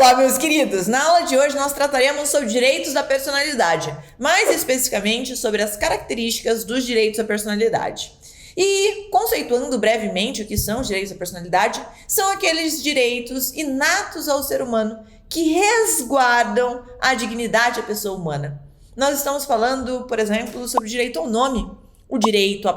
Olá, meus queridos! Na aula de hoje nós trataremos sobre direitos da personalidade, mais especificamente sobre as características dos direitos da personalidade. E, conceituando brevemente o que são os direitos da personalidade, são aqueles direitos inatos ao ser humano que resguardam a dignidade da pessoa humana. Nós estamos falando, por exemplo, sobre o direito ao nome, o direito à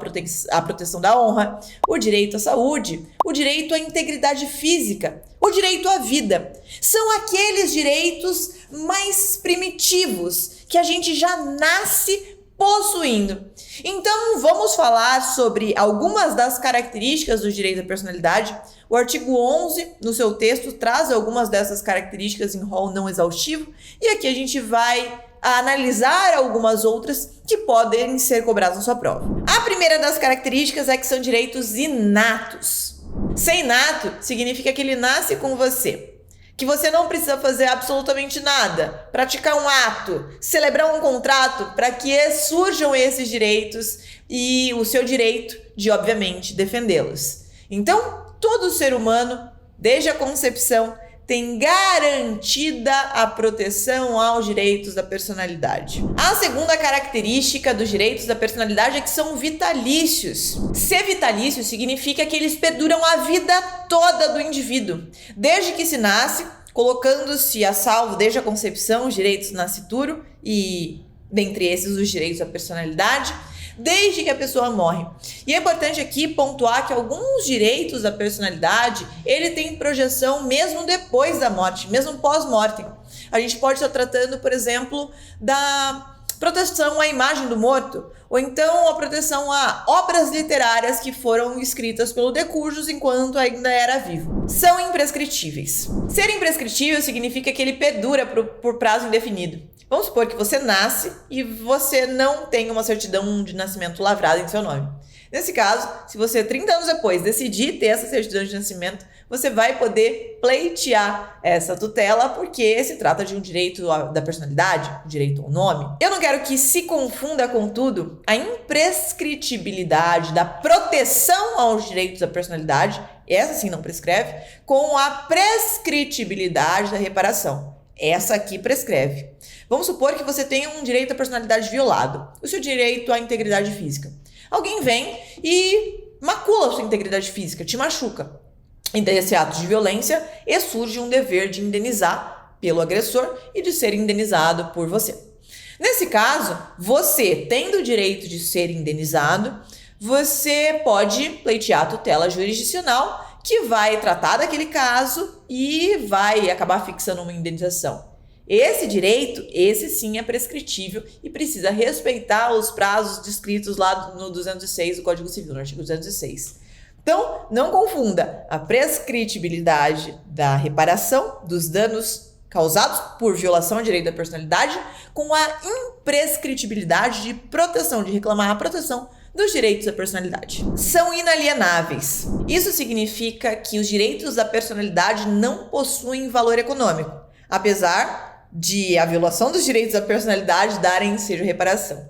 proteção da honra, o direito à saúde, o direito à integridade física, o direito à vida. São aqueles direitos mais primitivos que a gente já nasce possuindo. Então, vamos falar sobre algumas das características do direito da personalidade. O artigo 11, no seu texto, traz algumas dessas características em rol não exaustivo, e aqui a gente vai analisar algumas outras que podem ser cobradas na sua prova. A primeira das características é que são direitos inatos. Ser inato significa que ele nasce com você, que você não precisa fazer absolutamente nada, praticar um ato, celebrar um contrato para que surjam esses direitos e o seu direito de, obviamente, defendê-los. Então, todo ser humano, desde a concepção, tem garantida a proteção aos direitos da personalidade. A segunda característica dos direitos da personalidade é que são vitalícios. Ser vitalício significa que eles perduram a vida toda do indivíduo, desde que se nasce, colocando-se a salvo desde a concepção os direitos do nascituro e, dentre esses, os direitos da personalidade, desde que a pessoa morre. E é importante aqui pontuar que alguns direitos da personalidade, ele tem projeção mesmo depois da morte, mesmo pós-mortem. A gente pode estar tratando, por exemplo, da proteção à imagem do morto, ou então a proteção a obras literárias que foram escritas pelo decursus enquanto ainda era vivo. São imprescritíveis. Ser imprescritível significa que ele perdura por prazo indefinido. Vamos supor que você nasce e você não tem uma certidão de nascimento lavrada em seu nome. Nesse caso, se você 30 anos depois decidir ter essa certidão de nascimento, você vai poder pleitear essa tutela porque se trata de um direito da personalidade, um direito ao nome. Eu não quero que se confunda, contudo, a imprescritibilidade da proteção aos direitos da personalidade, essa sim não prescreve, com a prescritibilidade da reparação. Essa aqui prescreve. Vamos supor que você tenha um direito à personalidade violado, o seu direito à integridade física. Alguém vem e macula a sua integridade física, te machuca. Então, esse ato de violência e surge um dever de indenizar pelo agressor e de ser indenizado por você. Nesse caso, você, tendo o direito de ser indenizado, você pode pleitear a tutela jurisdicional que vai tratar daquele caso e vai acabar fixando uma indenização. Esse direito, esse sim é prescritível e precisa respeitar os prazos descritos lá no 206 do Código Civil, no artigo 206. Então, não confunda a prescritibilidade da reparação dos danos causados por violação ao direito da personalidade com a imprescritibilidade de proteção, de reclamar a proteção dos direitos da personalidade. São inalienáveis. Isso significa que os direitos da personalidade não possuem valor econômico, apesar de a violação dos direitos da personalidade darem ensejo à reparação.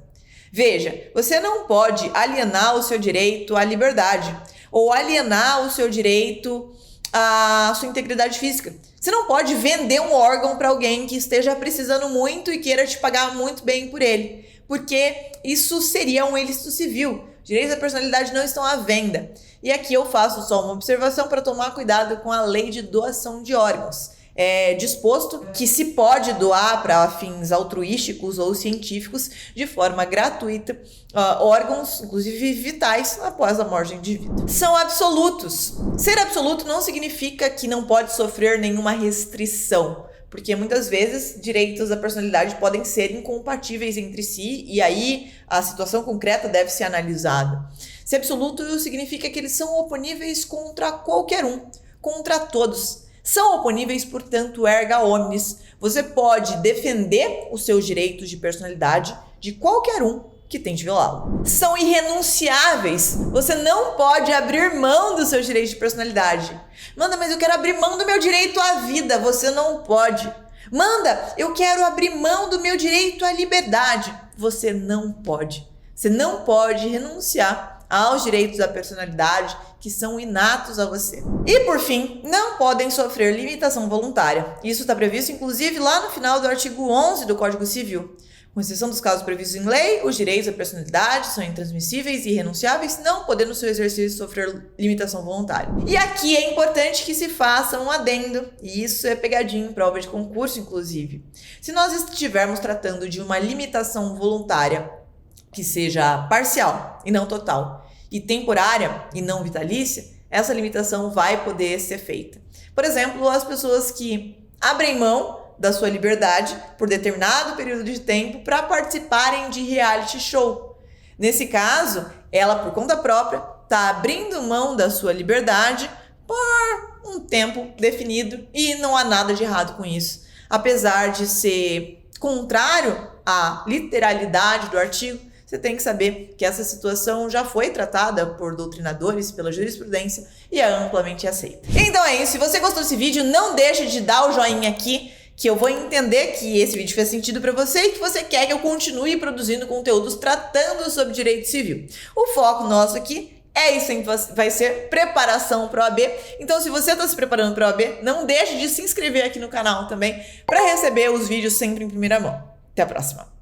Veja, você não pode alienar o seu direito à liberdade ou alienar o seu direito à sua integridade física. Você não pode vender um órgão para alguém que esteja precisando muito e queira te pagar muito bem por ele, porque isso seria um ilícito civil. Os direitos da personalidade não estão à venda. E aqui eu faço só uma observação para tomar cuidado com a lei de doação de órgãos. É disposto que se pode doar para fins altruísticos ou científicos de forma gratuita órgãos, inclusive vitais, após a morte do indivíduo. São absolutos. Ser absoluto não significa que não pode sofrer nenhuma restrição, porque muitas vezes direitos da personalidade podem ser incompatíveis entre si e aí a situação concreta deve ser analisada. Ser absoluto significa que eles são oponíveis contra qualquer um, contra todos. São oponíveis, portanto, erga omnes. Você pode defender os seus direitos de personalidade de qualquer um que tente violá-lo. São irrenunciáveis. Você não pode abrir mão dos seus direitos de personalidade. Manda, mas eu quero abrir mão do meu direito à vida. Você não pode. Manda, eu quero abrir mão do meu direito à liberdade. Você não pode. Você não pode renunciar aos direitos da personalidade que são inatos a você. E, por fim, não podem sofrer limitação voluntária. Isso está previsto, inclusive, lá no final do artigo 11 do Código Civil. Com exceção dos casos previstos em lei, os direitos da personalidade são intransmissíveis e irrenunciáveis, não podendo seu exercício sofrer limitação voluntária. E aqui é importante que se faça um adendo, e isso é pegadinho em prova de concurso, inclusive. Se nós estivermos tratando de uma limitação voluntária que seja parcial e não total, e temporária e não vitalícia, essa limitação vai poder ser feita. Por exemplo, as pessoas que abrem mão da sua liberdade por determinado período de tempo para participarem de reality show. Nesse caso, ela, por conta própria, está abrindo mão da sua liberdade por um tempo definido e não há nada de errado com isso. Apesar de ser contrário à literalidade do artigo, você tem que saber que essa situação já foi tratada por doutrinadores, pela jurisprudência e é amplamente aceita. Então é isso. Se você gostou desse vídeo, não deixe de dar o joinha aqui, que eu vou entender que esse vídeo fez sentido para você e que você quer que eu continue produzindo conteúdos tratando sobre direito civil. O foco nosso aqui é isso, vai ser preparação para a OAB. Então, se você está se preparando para a OAB, não deixe de se inscrever aqui no canal também para receber os vídeos sempre em primeira mão. Até a próxima!